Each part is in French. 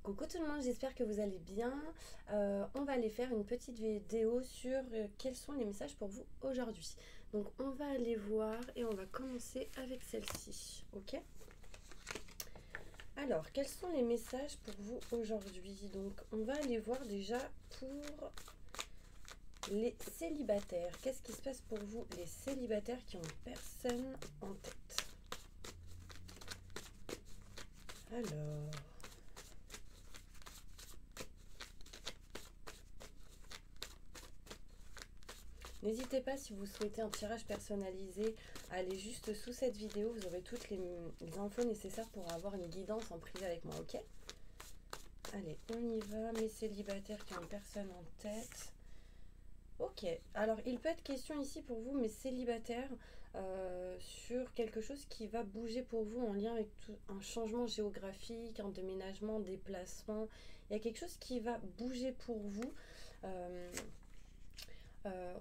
Coucou tout le monde, j'espère que vous allez bien. On va aller faire une petite vidéo sur quels sont les messages pour vous aujourd'hui. Donc on va aller voir et on va commencer avec celle-ci, ok? Alors, quels sont les messages pour vous aujourd'hui? Donc on va aller voir déjà pour les célibataires. Qu'est-ce qui se passe pour vous, les célibataires qui ont personne en tête? Alors... N'hésitez pas, si vous souhaitez un tirage personnalisé, à aller juste sous cette vidéo. Vous aurez toutes les infos nécessaires pour avoir une guidance en privé avec moi, ok? Allez, on y va. Mes célibataires qui ont personne en tête. Ok, alors il peut être question ici pour vous, mes célibataires, sur quelque chose qui va bouger pour vous en lien avec un changement géographique, un déménagement, déplacement. Il y a quelque chose qui va bouger pour vous.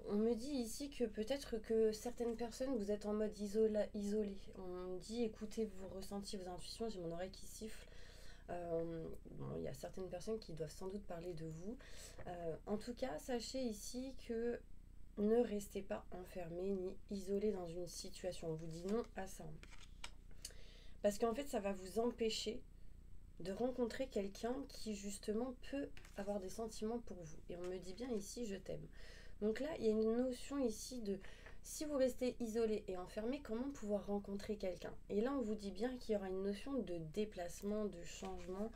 On me dit ici que peut-être que certaines personnes, vous êtes en mode isolé. On me dit écoutez vos ressentis, vos intuitions. J'ai mon oreille qui siffle. Bon, il y a certaines personnes qui doivent sans doute parler de vous. En tout cas, sachez ici que ne restez pas enfermé ni isolé dans une situation. On vous dit non à ça. Parce qu'en fait, ça va vous empêcher de rencontrer quelqu'un qui justement peut avoir des sentiments pour vous. Et on me dit bien ici je t'aime. Donc là, il y a une notion ici de si vous restez isolé et enfermé, comment pouvoir rencontrer quelqu'un? Et là, on vous dit bien qu'il y aura une notion de déplacement, de changement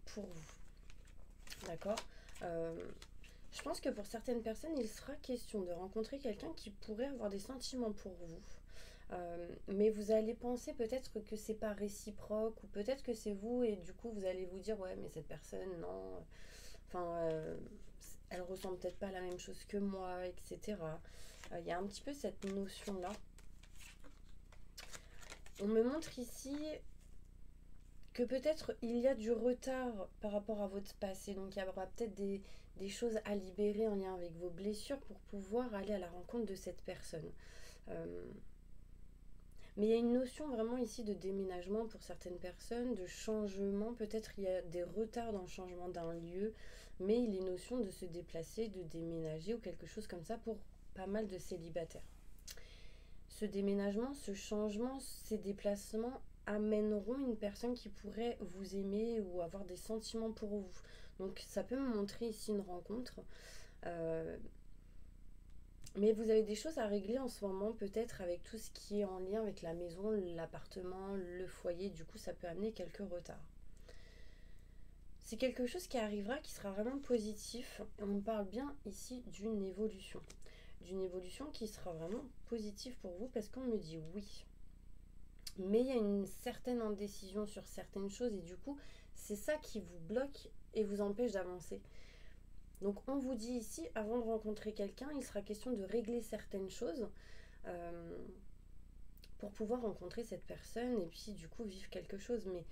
pour vous. D'accord. Je pense que pour certaines personnes, il sera question de rencontrer quelqu'un qui pourrait avoir des sentiments pour vous. Mais vous allez penser peut-être que c'est pas réciproque, ou peut-être que c'est vous, et du coup, vous allez vous dire, ouais, mais cette personne, non. Enfin, elle ressent peut-être pas la même chose que moi, etc. Il y a un petit peu cette notion-là. On me montre ici que peut-être il y a du retard par rapport à votre passé. Donc il y aura peut-être des choses à libérer en lien avec vos blessures pour pouvoir aller à la rencontre de cette personne. Mais il y a une notion vraiment ici de déménagement pour certaines personnes, de changement. Peut-être il y a des retards dans le changement d'un lieu, mais il est notion de se déplacer, de déménager ou quelque chose comme ça pour pas mal de célibataires. Ce déménagement, ce changement, ces déplacements amèneront une personne qui pourrait vous aimer ou avoir des sentiments pour vous. Donc ça peut me montrer ici une rencontre. Mais vous avez des choses à régler en ce moment, peut-être avec tout ce qui est en lien avec la maison, l'appartement, le foyer. Du coup, ça peut amener quelques retards. C'est quelque chose qui arrivera, qui sera vraiment positif. On parle bien ici d'une évolution. D'une évolution qui sera vraiment positive pour vous parce qu'on me dit oui. Mais il y a une certaine indécision sur certaines choses et du coup, c'est ça qui vous bloque et vous empêche d'avancer. Donc on vous dit ici, avant de rencontrer quelqu'un, il sera question de régler certaines choses pour pouvoir rencontrer cette personne et puis du coup vivre quelque chose. Mais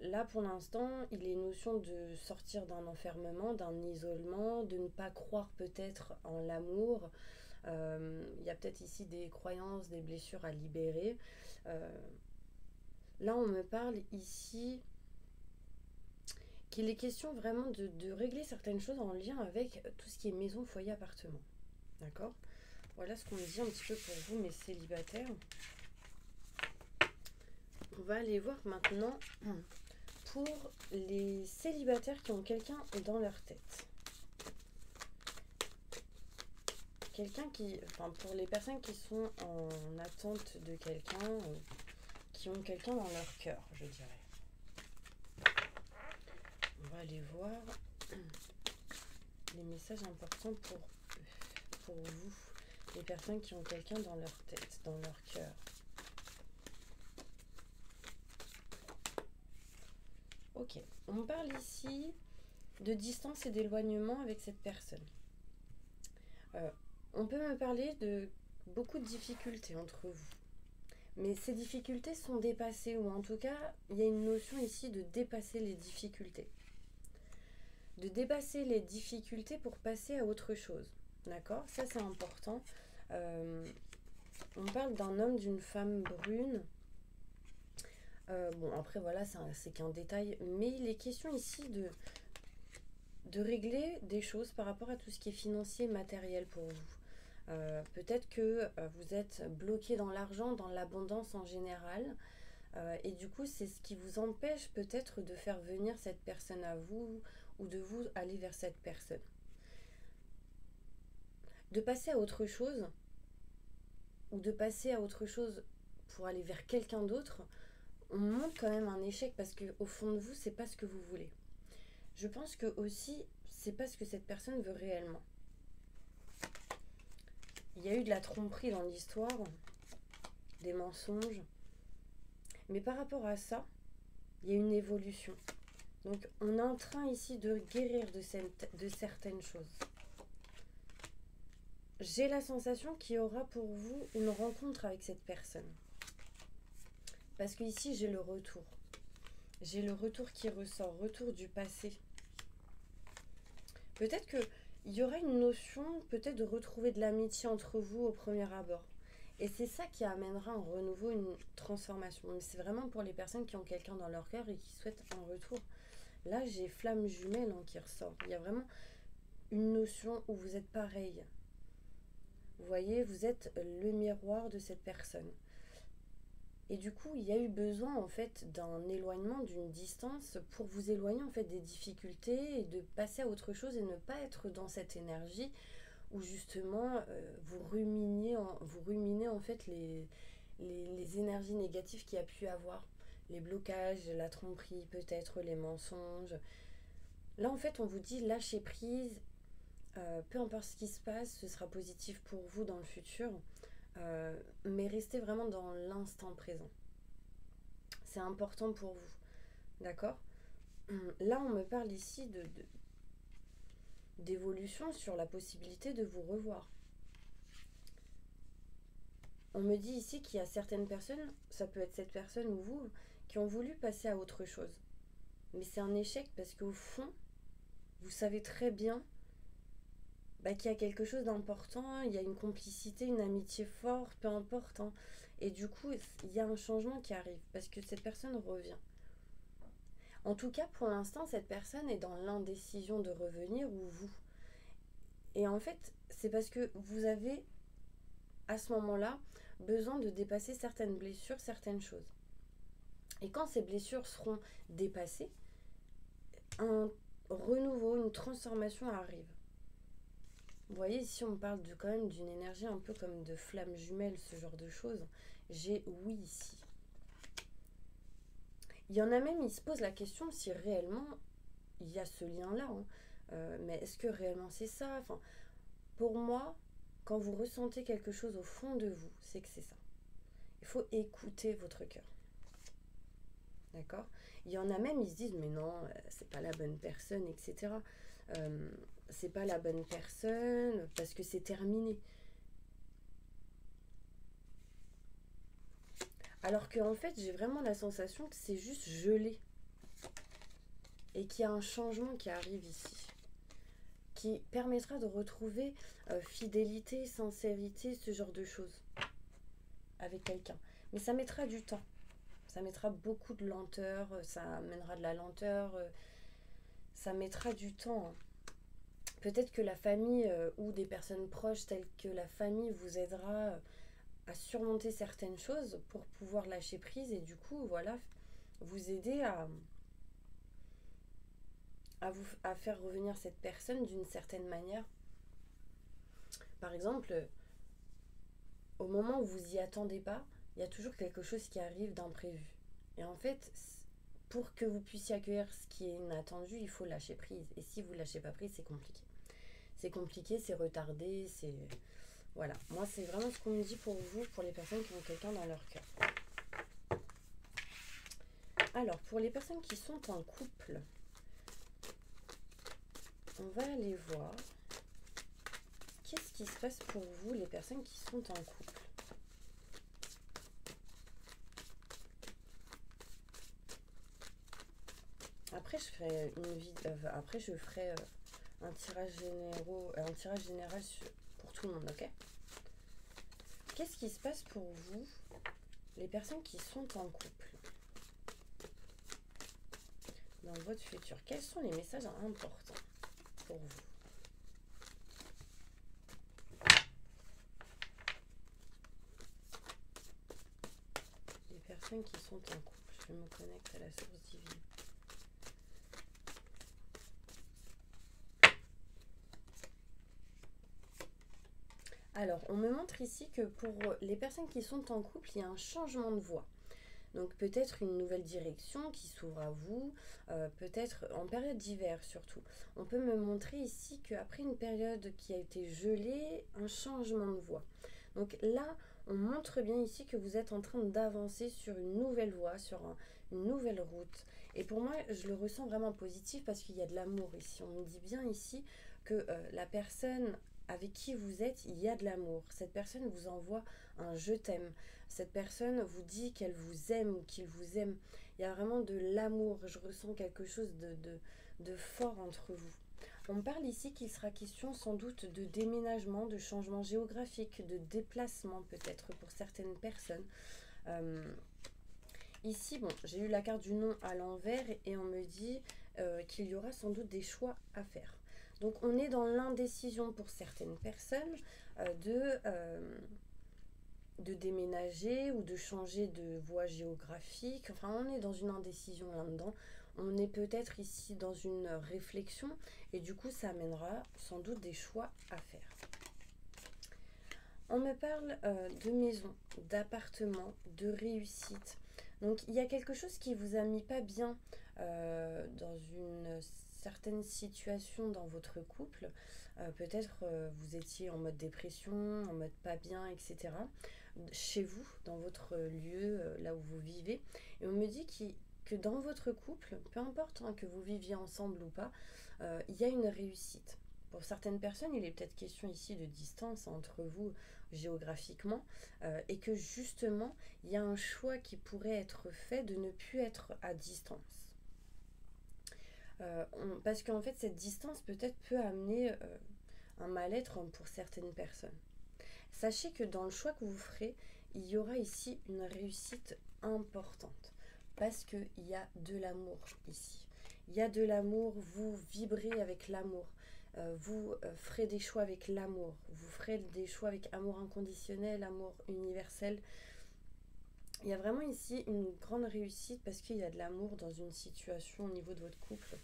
là pour l'instant, il est notion de sortir d'un enfermement, d'un isolement, de ne pas croire peut-être en l'amour. Il y a peut-être ici des croyances, des blessures à libérer. Là on me parle ici qu'il est question vraiment de régler certaines choses en lien avec tout ce qui est maison, foyer, appartement. D'accord? Voilà ce qu'on me dit un petit peu pour vous, mes célibataires. On va aller voir maintenant pour les célibataires qui ont quelqu'un dans leur tête. Quelqu'un qui... Enfin, pour les personnes qui sont en attente de quelqu'un, qui ont quelqu'un dans leur cœur, je dirais. On va aller voir les messages importants pour vous, les personnes qui ont quelqu'un dans leur tête, dans leur cœur. Ok, on parle ici de distance et d'éloignement avec cette personne. On peut me parler de beaucoup de difficultés entre vous. Mais ces difficultés sont dépassées, ou en tout cas, il y a une notion ici de dépasser les difficultés. De dépasser les difficultés pour passer à autre chose. D'accord? Ça, c'est important. On parle d'un homme, d'une femme brune Bon, après, voilà, c'est qu'un détail. Mais il est question ici de régler des choses par rapport à tout ce qui est financier et matériel pour vous. Peut-être que vous êtes bloqué dans l'argent, dans l'abondance en général. Et du coup, c'est ce qui vous empêche peut-être de faire venir cette personne à vous ou de vous aller vers cette personne. De passer à autre chose ou de passer à autre chose pour aller vers quelqu'un d'autre, on montre quand même un échec parce que au fond de vous, c'est pas ce que vous voulez. Je pense que aussi, c'est pas ce que cette personne veut réellement. Il y a eu de la tromperie dans l'histoire, des mensonges. Mais par rapport à ça, il y a une évolution. Donc on est en train ici de guérir de certaines choses. J'ai la sensation qu'il y aura pour vous une rencontre avec cette personne. Parce que ici j'ai le retour. J'ai le retour qui ressort, retour du passé. Peut-être qu'il y aura une notion, peut-être de retrouver de l'amitié entre vous au premier abord. Et c'est ça qui amènera un renouveau, une transformation. Mais c'est vraiment pour les personnes qui ont quelqu'un dans leur cœur et qui souhaitent un retour. Là, j'ai flamme jumelle qui ressort. Il y a vraiment une notion où vous êtes pareil. Vous voyez, vous êtes le miroir de cette personne. Et du coup, il y a eu besoin en fait d'un éloignement, d'une distance pour vous éloigner en fait des difficultés et de passer à autre chose et ne pas être dans cette énergie où justement vous ruminez en fait les énergies négatives qu'il y a pu avoir. Les blocages, la tromperie peut-être, les mensonges. Là en fait on vous dit lâchez prise, peu importe ce qui se passe, ce sera positif pour vous dans le futur, mais restez vraiment dans l'instant présent. C'est important pour vous, d'accord? Là on me parle ici d'évolution sur la possibilité de vous revoir. On me dit ici qu'il y a certaines personnes, ça peut être cette personne ou vous, qui ont voulu passer à autre chose. Mais c'est un échec parce qu'au fond, vous savez très bien qu'il y a quelque chose d'important, il y a une complicité, une amitié forte, peu importe. Hein. Et du coup, il y a un changement qui arrive parce que cette personne revient. En tout cas, pour l'instant, cette personne est dans l'indécision de revenir ou vous. Et en fait, c'est parce que vous avez, à ce moment-là, besoin de dépasser certaines blessures, certaines choses. Et quand ces blessures seront dépassées, un renouveau, une transformation arrive. Vous voyez, ici on parle quand même d'une énergie un peu comme de flamme jumelle, ce genre de choses. J'ai oui ici. Il y en a même, ils se posent la question si réellement il y a ce lien-là. Hein. Mais est-ce que réellement c'est ça? Enfin, pour moi, quand vous ressentez quelque chose au fond de vous, c'est que c'est ça. Il faut écouter votre cœur. D'accord? Il y en a même, ils se disent, mais non, c'est pas la bonne personne, etc. C'est pas la bonne personne parce que c'est terminé. Alors qu'en fait, j'ai vraiment la sensation que c'est juste gelé. Et qu'il y a un changement qui arrive ici. Qui permettra de retrouver fidélité, sincérité, ce genre de choses. Avec quelqu'un. Mais ça mettra du temps. Ça mettra beaucoup de lenteur. Ça amènera de la lenteur. Ça mettra du temps. Hein. Peut-être que la famille ou des personnes proches telles que la famille vous aidera à surmonter certaines choses pour pouvoir lâcher prise et du coup, voilà, vous aider à faire revenir cette personne d'une certaine manière. Par exemple, au moment où vous y attendez pas, il y a toujours quelque chose qui arrive d'imprévu. Et en fait, pour que vous puissiez accueillir ce qui est inattendu, il faut lâcher prise. Et si vous lâchez pas prise, c'est compliqué. C'est compliqué, c'est retardé, c'est... Voilà, moi c'est vraiment ce qu'on me dit pour vous, pour les personnes qui ont quelqu'un dans leur cœur. Alors, pour les personnes qui sont en couple, on va aller voir qu'est-ce qui se passe pour vous, les personnes qui sont en couple. Après, je ferai un tirage général pour tout le monde, ok? Qu'est-ce qui se passe pour vous, les personnes qui sont en couple? dans votre futur. Quels sont les messages importants pour vous? Les personnes qui sont en couple, je me connecte à la source divine. Alors, on me montre ici que pour les personnes qui sont en couple, il y a un changement de voie. Donc peut-être une nouvelle direction qui s'ouvre à vous, peut-être en période d'hiver surtout. On peut me montrer ici qu'après une période qui a été gelée, un changement de voie. Donc là, on montre bien ici que vous êtes en train d'avancer sur une nouvelle voie, sur une nouvelle route. Et pour moi, je le ressens vraiment positif parce qu'il y a de l'amour ici. On me dit bien ici que la personne avec qui vous êtes, il y a de l'amour. Cette personne vous envoie un je t'aime. Cette personne vous dit qu'elle vous aime ou qu'il vous aime. Il y a vraiment de l'amour. Je ressens quelque chose de fort entre vous. On me parle ici qu'il sera question sans doute de déménagement, de changement géographique, de déplacement peut-être pour certaines personnes. Ici, bon, j'ai eu la carte du non à l'envers et on me dit qu'il y aura sans doute des choix à faire. Donc on est dans l'indécision pour certaines personnes de déménager ou de changer de voie géographique. Enfin, on est dans une indécision là-dedans. On est peut-être ici dans une réflexion et du coup, ça amènera sans doute des choix à faire. On me parle de maison, d'appartement, de réussite. Donc, il y a quelque chose qui vous a mis pas bien dans une certaine situation dans votre couple. Peut-être vous étiez en mode dépression, en mode pas bien, etc. Chez vous, dans votre lieu, là où vous vivez. Et on me dit que dans votre couple, peu importe que vous viviez ensemble ou pas, il y a une réussite. Pour certaines personnes, il est peut-être question ici de distance entre vous géographiquement et que justement, il y a un choix qui pourrait être fait de ne plus être à distance. Parce qu'en fait, cette distance peut-être peut amener un mal-être pour certaines personnes. Sachez que dans le choix que vous ferez, il y aura ici une réussite importante parce qu'il y a de l'amour ici. Il y a de l'amour, vous vibrez avec l'amour. Vous ferez des choix avec l'amour. Vous ferez des choix avec amour inconditionnel, amour universel. Il y a vraiment ici une grande réussite parce qu'il y a de l'amour dans une situation au niveau de votre couple.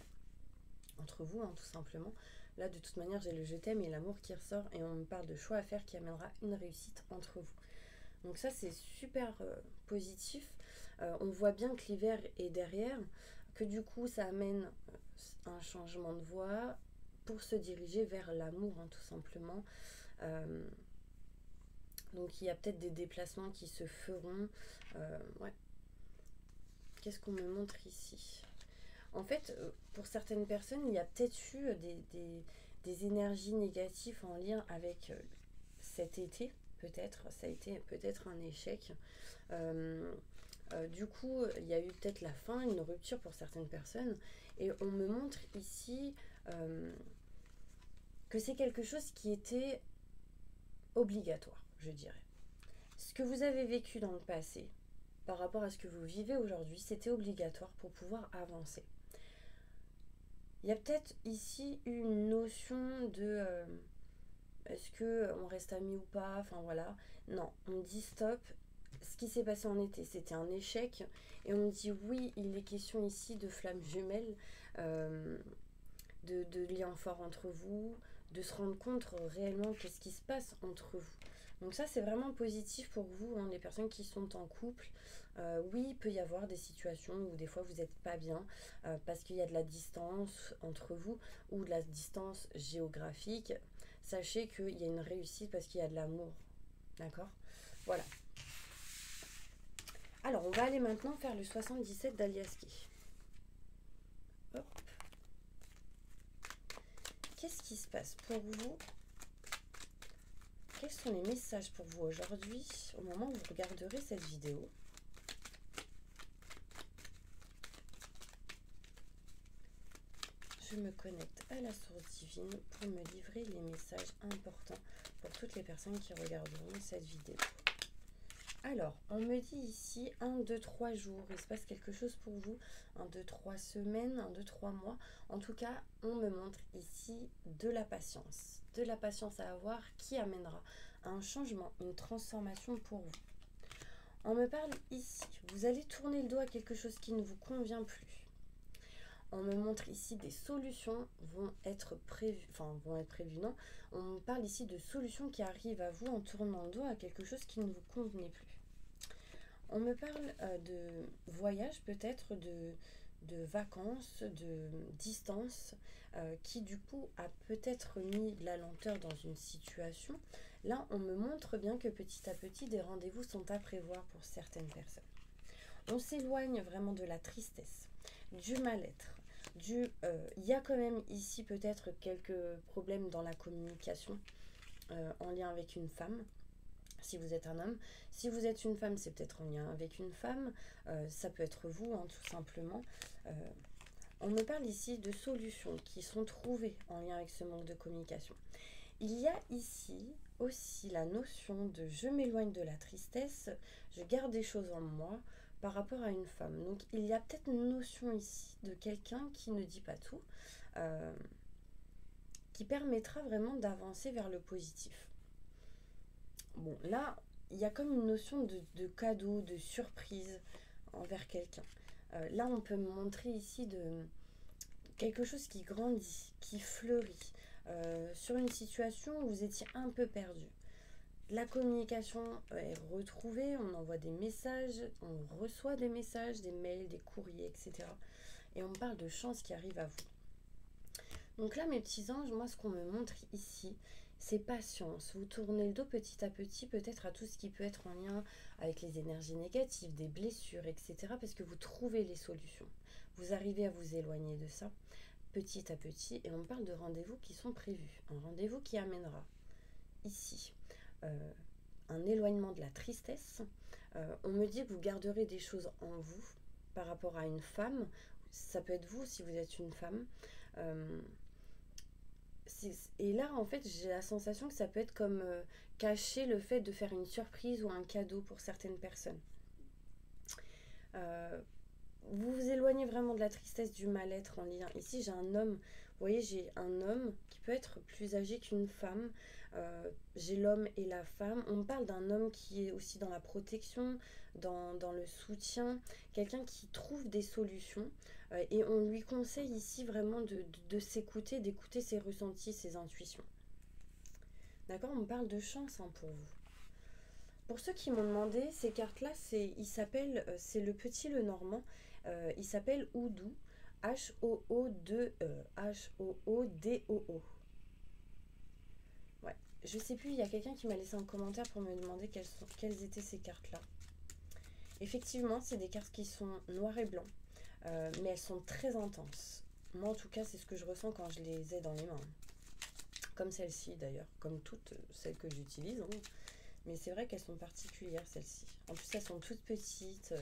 Entre vous, tout simplement. Là, de toute manière, j'ai le je t'aime et l'amour qui ressort et on me parle de choix à faire qui amènera une réussite entre vous. Donc ça, c'est super positif. On voit bien que l'hiver est derrière, que du coup, ça amène un changement de voie pour se diriger vers l'amour, tout simplement. Donc, il y a peut-être des déplacements qui se feront. Ouais. Qu'est-ce qu'on me montre ici ? En fait, pour certaines personnes, il y a peut-être eu des énergies négatives en lien avec cet été, peut-être. Ça a été peut-être un échec. Du coup, il y a eu peut-être la fin, une rupture pour certaines personnes. Et on me montre ici que c'est quelque chose qui était obligatoire, je dirais. Ce que vous avez vécu dans le passé, par rapport à ce que vous vivez aujourd'hui, c'était obligatoire pour pouvoir avancer. Il y a peut-être ici une notion de est-ce qu'on reste amis ou pas, enfin voilà. Non, on me dit stop. Ce qui s'est passé en été, c'était un échec. Et on me dit oui, il est question ici de flammes jumelles, de liens forts entre vous, de se rendre compte réellement qu'est-ce qui se passe entre vous. Donc ça, c'est vraiment positif pour vous, les personnes qui sont en couple. Oui, il peut y avoir des situations où des fois vous n'êtes pas bien parce qu'il y a de la distance entre vous ou de la distance géographique. Sachez qu'il y a une réussite parce qu'il y a de l'amour. D'accord ? Voilà. Alors, on va aller maintenant faire le 77 d'Aliaski. Hop. Qu'est-ce qui se passe pour vous ? Quels sont les messages pour vous aujourd'hui au moment où vous regarderez cette vidéo ? Je me connecte à la source divine pour me livrer les messages importants pour toutes les personnes qui regarderont cette vidéo. Alors, on me dit ici 1, 2, 3 jours, il se passe quelque chose pour vous, 1, 2, 3 semaines, 1, 2, 3 mois. En tout cas, on me montre ici de la patience à avoir qui amènera un changement, une transformation pour vous. On me parle ici, vous allez tourner le dos à quelque chose qui ne vous convient plus. On me montre ici des solutions vont être prévues, non. On me parle ici de solutions qui arrivent à vous en tournant le dos à quelque chose qui ne vous convenait plus. On me parle de voyage peut-être, de vacances, de distance, qui du coup a peut-être mis de la lenteur dans une situation. Là, on me montre bien que petit à petit, des rendez-vous sont à prévoir pour certaines personnes. On s'éloigne vraiment de la tristesse, du mal-être. Il y a quand même ici peut-être quelques problèmes dans la communication en lien avec une femme. Si vous êtes un homme, si vous êtes une femme, c'est peut-être en lien avec une femme, ça peut être vous, hein, tout simplement. On me parle ici de solutions qui sont trouvées en lien avec ce manque de communication. Il y a ici aussi la notion de je m'éloigne de la tristesse, je garde des choses en moi par rapport à une femme. Donc il y a peut-être une notion ici de quelqu'un qui ne dit pas tout, qui permettra vraiment d'avancer vers le positif. Bon, là, il y a comme une notion de cadeau, de surprise envers quelqu'un. Là, on peut me montrer ici de quelque chose qui grandit, qui fleurit, sur une situation où vous étiez un peu perdu. La communication est retrouvée, on envoie des messages, on reçoit des messages, des mails, des courriers, etc. Et on me parle de chance qui arrive à vous. Donc là, mes petits anges, moi, ce qu'on me montre ici, c'est patience. Vous tournez le dos petit à petit, peut-être à tout ce qui peut être en lien avec les énergies négatives, des blessures, etc. Parce que vous trouvez les solutions. Vous arrivez à vous éloigner de ça petit à petit. Et on parle de rendez-vous qui sont prévus. Un rendez-vous qui amènera ici un éloignement de la tristesse. On me dit que vous garderez des choses en vous par rapport à une femme. Ça peut être vous si vous êtes une femme. Et là, en fait, j'ai la sensation que ça peut être comme cacher le fait de faire une surprise ou un cadeau pour certaines personnes. Vous vous éloignez vraiment de la tristesse, du mal-être en lien. Ici, j'ai un homme. Vous voyez, j'ai un homme qui peut être plus âgé qu'une femme. J'ai l'homme et la femme. On me parle d'un homme qui est aussi dans la protection, dans le soutien. Quelqu'un qui trouve des solutions. Et on lui conseille ici vraiment de s'écouter, d'écouter ses ressentis, ses intuitions. D'accord, on me parle de chance hein, pour vous. Pour ceux qui m'ont demandé, ces cartes-là, c'est le petit le normand. Il s'appelle Hoodoo. H-O-O-D-O-O. Ouais. Je sais plus, il y a quelqu'un qui m'a laissé un commentaire pour me demander quelles étaient ces cartes-là. Effectivement, c'est des cartes qui sont noires et blancs. Mais elles sont très intenses. Moi, en tout cas, c'est ce que je ressens quand je les ai dans les mains. Comme celle-ci, d'ailleurs. Comme toutes celles que j'utilise. Hein. Mais c'est vrai qu'elles sont particulières, celles-ci. En plus, elles sont toutes petites.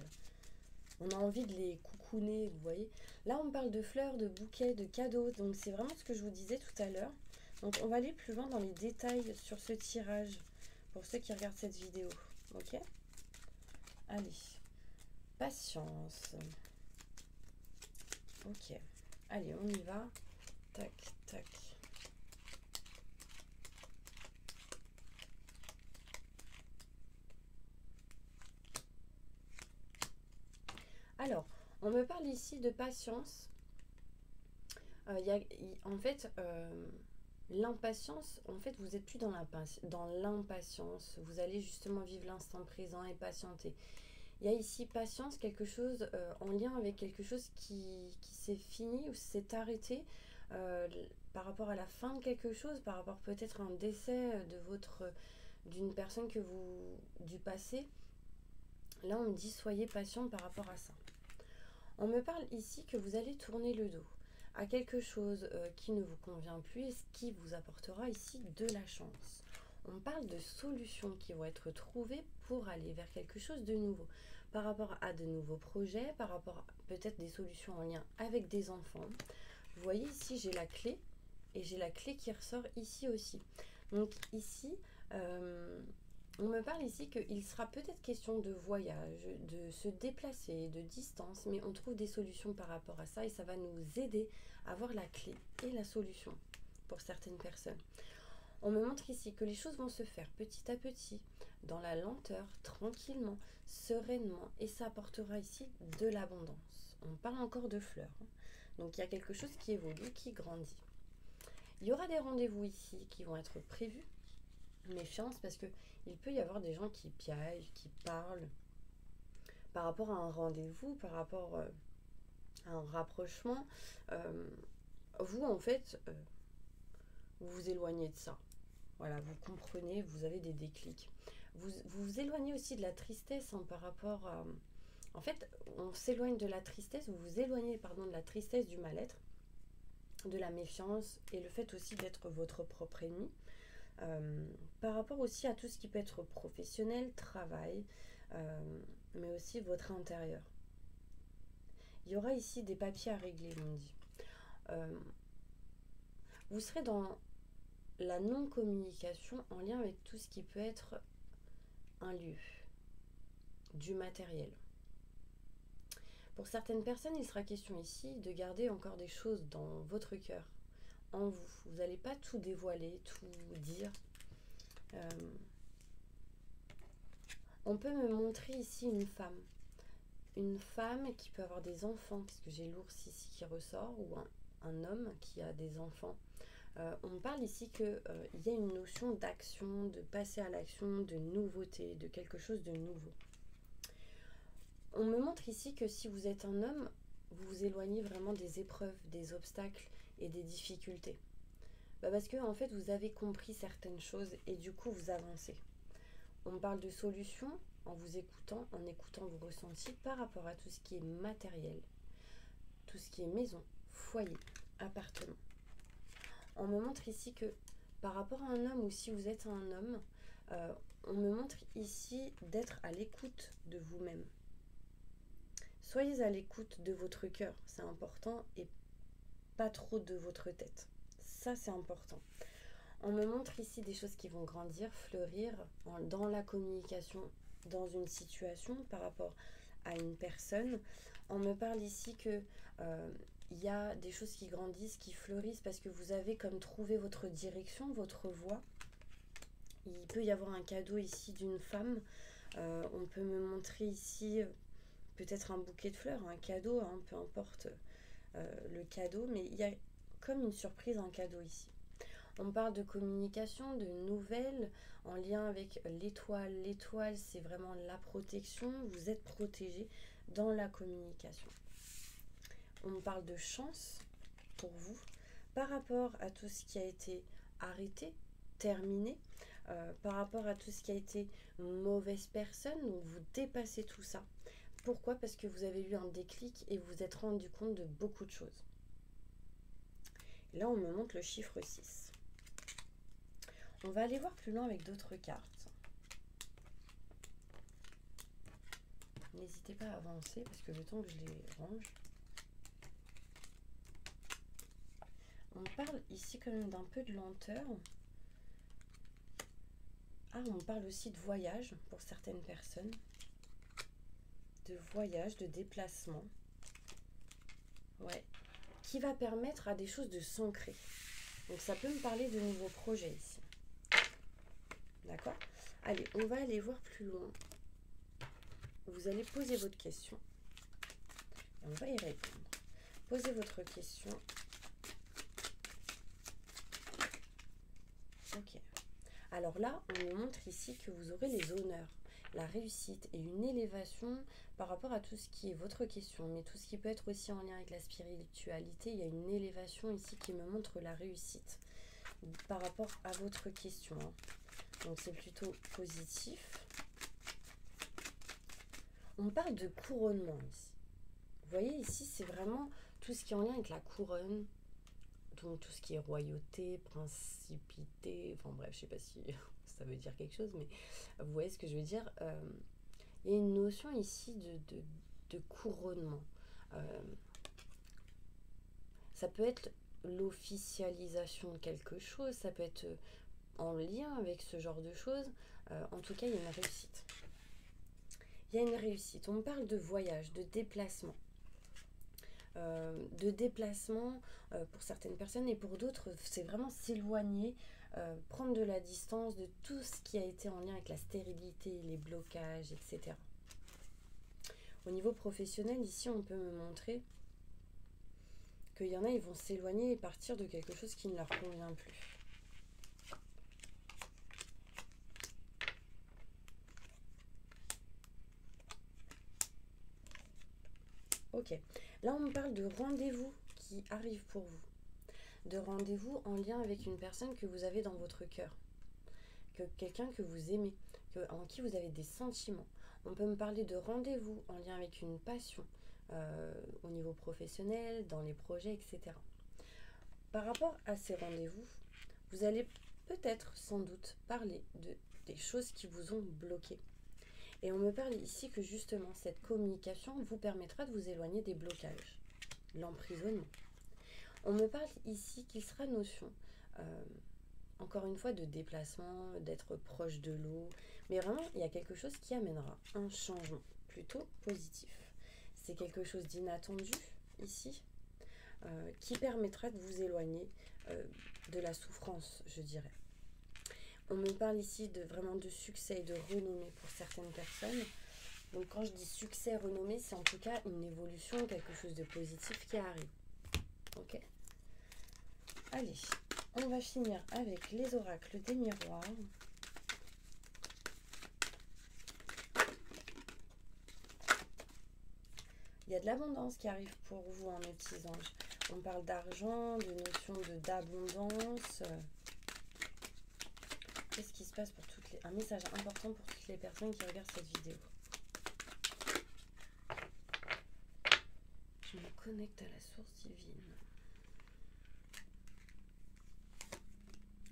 On a envie de les coucouner, vous voyez. Là, on me parle de fleurs, de bouquets, de cadeaux. Donc, c'est vraiment ce que je vous disais tout à l'heure. Donc, on va aller plus loin dans les détails sur ce tirage. Pour ceux qui regardent cette vidéo. Ok ? Allez. Patience. Ok. Allez, on y va. Tac, tac. Alors, on me parle ici de patience. En fait, l'impatience, en fait, vous n'êtes plus dans l'impatience. Vous allez justement vivre l'instant présent et patienter. Il y a ici patience, quelque chose en lien avec quelque chose qui s'est fini ou s'est arrêté par rapport à la fin de quelque chose, par rapport peut-être à un décès d'une personne du passé. Là, on me dit soyez patient par rapport à ça. On me parle ici que vous allez tourner le dos à quelque chose qui ne vous convient plus et ce qui vous apportera ici de la chance. On parle de solutions qui vont être trouvées pour aller vers quelque chose de nouveau, par rapport à de nouveaux projets, par rapport à peut-être des solutions en lien avec des enfants. Vous voyez ici, j'ai la clé et j'ai la clé qui ressort ici aussi. Donc ici, On me parle ici qu'il sera peut-être question de voyage, de se déplacer, de distance, mais on trouve des solutions par rapport à ça et ça va nous aider à voir la clé et la solution pour certaines personnes. On me montre ici que les choses vont se faire petit à petit, dans la lenteur, tranquillement, sereinement, et ça apportera ici de l'abondance. On parle encore de fleurs, hein. Donc il y a quelque chose qui évolue, qui grandit. Il y aura des rendez-vous ici qui vont être prévus. Méfiance parce que il peut y avoir des gens qui piagent, qui parlent par rapport à un rendez-vous, par rapport à un rapprochement. Euh, vous, en fait, vous vous éloignez de ça. Voilà, vous comprenez, vous avez des déclics. Vous éloignez aussi de la tristesse, hein, par rapport à... En fait, on s'éloigne de la tristesse, vous vous éloignez, pardon, de la tristesse, du mal-être, de la méfiance et le fait aussi d'être votre propre ennemi. Par rapport aussi à tout ce qui peut être professionnel, travail, mais aussi votre intérieur. Il y aura ici des papiers à régler, on me dit. Euh, vous serez dans la non-communication en lien avec tout ce qui peut être un lieu, du matériel. Pour certaines personnes, il sera question ici de garder encore des choses dans votre cœur, en vous. Vous n'allez pas tout dévoiler, tout dire. Euh, on peut me montrer ici une femme. Une femme qui peut avoir des enfants, parce que j'ai l'ours ici qui ressort, ou un homme qui a des enfants. On me parle ici qu'il y a une notion d'action, de passer à l'action, de nouveauté, de quelque chose de nouveau. On me montre ici que si vous êtes un homme, vous vous éloignez vraiment des épreuves, des obstacles et des difficultés. Parce que en fait, vous avez compris certaines choses et du coup, vous avancez. On me parle de solutions en vous écoutant, en écoutant vos ressentis par rapport à tout ce qui est matériel, tout ce qui est maison, foyer, appartement. On me montre ici que par rapport à un homme ou si vous êtes un homme, on me montre ici d'être à l'écoute de vous-même. Soyez à l'écoute de votre cœur, c'est important, et pas trop de votre tête. Ça, c'est important. On me montre ici des choses qui vont grandir, fleurir dans la communication, dans une situation par rapport à une personne. On me parle ici que il y a des choses qui grandissent, qui fleurissent parce que vous avez comme trouvé votre direction, votre voie. Il peut y avoir un cadeau ici d'une femme. On peut me montrer ici peut-être un bouquet de fleurs, un cadeau, hein, peu importe le cadeau, mais il y a comme une surprise, un cadeau ici. On parle de communication, de nouvelles en lien avec l'étoile. L'étoile, c'est vraiment la protection. Vous êtes protégé dans la communication. On parle de chance pour vous par rapport à tout ce qui a été arrêté, terminé, par rapport à tout ce qui a été mauvaise personne. Donc vous dépassez tout ça. Pourquoi? Parce que vous avez eu un déclic et vous vous êtes rendu compte de beaucoup de choses. Là, on me montre le chiffre 6. On va aller voir plus loin avec d'autres cartes. N'hésitez pas à avancer parce que le temps que je les range. On parle ici quand même d'un peu de lenteur. Ah, on parle aussi de voyage pour certaines personnes. De voyage, de déplacement. Ouais. Qui va permettre à des choses de s'ancrer. Donc ça peut me parler de nouveaux projets ici. D'accord? Allez, on va aller voir plus loin. Vous allez poser votre question. Et on va y répondre. Posez votre question. Ok. Alors là, on nous montre ici que vous aurez les honneurs, la réussite et une élévation par rapport à tout ce qui est votre question, mais tout ce qui peut être aussi en lien avec la spiritualité. Il y a une élévation ici qui me montre la réussite par rapport à votre question. Donc c'est plutôt positif. On parle de couronnement ici. Vous voyez ici, c'est vraiment tout ce qui est en lien avec la couronne. Donc tout ce qui est royauté, principité, enfin bref, je sais pas si ça veut dire quelque chose, mais vous voyez ce que je veux dire. Il y a une notion ici de couronnement. Ça peut être l'officialisation de quelque chose, ça peut être en lien avec ce genre de choses, en tout cas, il y a une réussite. Il y a une réussite. On me parle de voyage, de déplacement. Pour certaines personnes, et pour d'autres, c'est vraiment s'éloigner, prendre de la distance de tout ce qui a été en lien avec la stérilité, les blocages, etc. Au niveau professionnel, ici, on peut me montrer qu'il y en a, ils vont s'éloigner et partir de quelque chose qui ne leur convient plus. Ok, là on me parle de rendez-vous qui arrive pour vous. De rendez-vous en lien avec une personne que vous avez dans votre cœur. Quelqu'un que vous aimez, en qui vous avez des sentiments. On peut me parler de rendez-vous en lien avec une passion, au niveau professionnel, dans les projets, etc. Par rapport à ces rendez-vous, vous allez peut-être, sans doute, parler des choses qui vous ont bloqué. Et on me parle ici que justement, cette communication vous permettra de vous éloigner des blocages, l'emprisonnement. On me parle ici qu'il sera notion, encore une fois, de déplacement, d'être proche de l'eau. Mais vraiment, il y a quelque chose qui amènera un changement plutôt positif. C'est quelque chose d'inattendu ici, qui permettra de vous éloigner de la souffrance, je dirais. On me parle ici vraiment de succès et de renommée pour certaines personnes. Donc quand je dis succès, renommée, c'est en tout cas une évolution, quelque chose de positif qui arrive. Ok ? Allez, on va finir avec les oracles des miroirs. Il y a de l'abondance qui arrive pour vous, mes petits anges. On parle d'argent, de notion d'abondance. Qu'est-ce qui se passe pour un message important pour toutes les personnes qui regardent cette vidéo. Je me connecte à la source divine.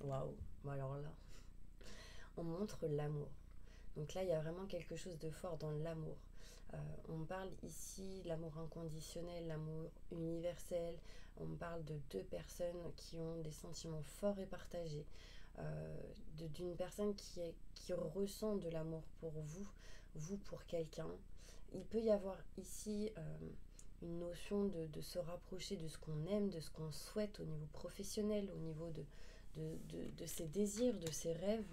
Waouh, alors là, on montre l'amour. Donc là, il y a vraiment quelque chose de fort dans l'amour. On parle ici de l'amour inconditionnel, l'amour universel. On parle de deux personnes qui ont des sentiments forts et partagés. D'une personne qui ressent de l'amour pour vous, vous pour quelqu'un. Il peut y avoir ici une notion de se rapprocher de ce qu'on aime, de ce qu'on souhaite au niveau professionnel, au niveau de ses désirs, de ses rêves.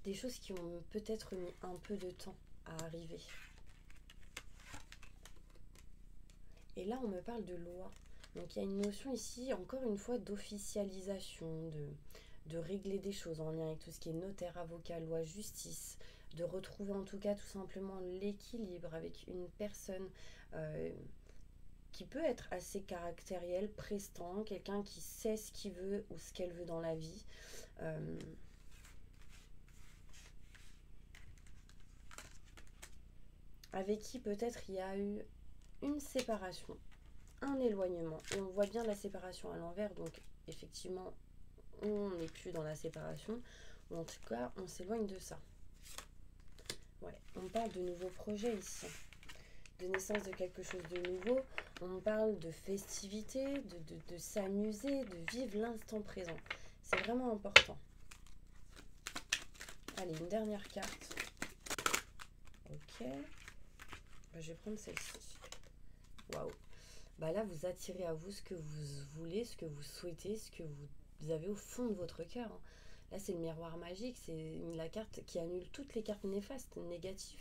Des choses qui ont peut-être mis un peu de temps à arriver. Et là, on me parle de loi. Donc il y a une notion ici, encore une fois, d'officialisation, de régler des choses en lien avec tout ce qui est notaire, avocat, loi, justice, de retrouver en tout cas tout simplement l'équilibre avec une personne qui peut être assez caractériel, prestant, quelqu'un qui sait ce qu'il veut ou ce qu'elle veut dans la vie. Avec qui peut-être il y a eu une séparation, un éloignement. Et on voit bien la séparation à l'envers, donc effectivement, on n'est plus dans la séparation, ou en tout cas, on s'éloigne de ça. Ouais, on parle de nouveaux projets ici, de naissance de quelque chose de nouveau. On parle de festivité, de s'amuser, de vivre l'instant présent. C'est vraiment important. Allez, une dernière carte. Ok. Je vais prendre celle-ci. Waouh. Bah là, vous attirez à vous ce que vous voulez, ce que vous souhaitez, ce que vous avez au fond de votre cœur. Là, c'est le miroir magique. C'est la carte qui annule toutes les cartes néfastes, négatives.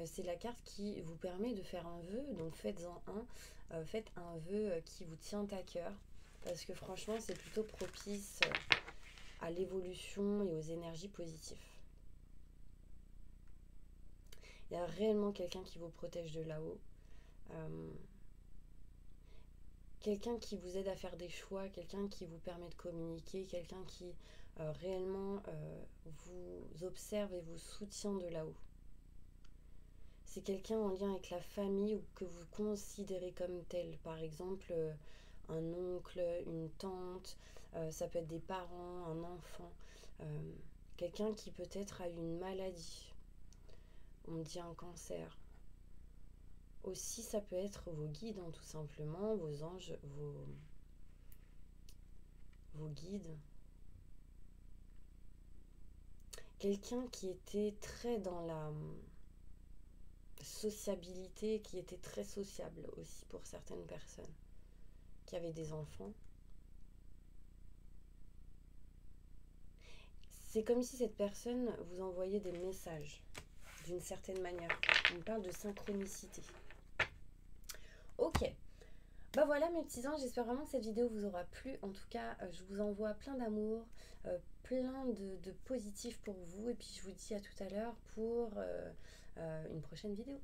C'est la carte qui vous permet de faire un vœu. Donc, faites-en un. Faites un vœu qui vous tient à cœur. Parce que franchement, c'est plutôt propice à l'évolution et aux énergies positives. Il y a réellement quelqu'un qui vous protège de là-haut. Quelqu'un qui vous aide à faire des choix, quelqu'un qui vous permet de communiquer, quelqu'un qui réellement vous observe et vous soutient de là-haut. C'est quelqu'un en lien avec la famille ou que vous considérez comme tel. Par exemple, un oncle, une tante, ça peut être des parents, un enfant. Quelqu'un qui peut-être a eu une maladie. On me dit un cancer. Aussi, ça peut être vos guides, hein, tout simplement, vos anges, vos guides. Quelqu'un qui était très dans la sociabilité, qui était très sociable aussi pour certaines personnes, qui avaient des enfants. C'est comme si cette personne vous envoyait des messages d'une certaine manière. On parle de synchronicité. Ok, bah voilà mes petits anges, j'espère vraiment que cette vidéo vous aura plu. En tout cas, je vous envoie plein d'amour, plein de positifs pour vous. Et puis je vous dis à tout à l'heure pour une prochaine vidéo.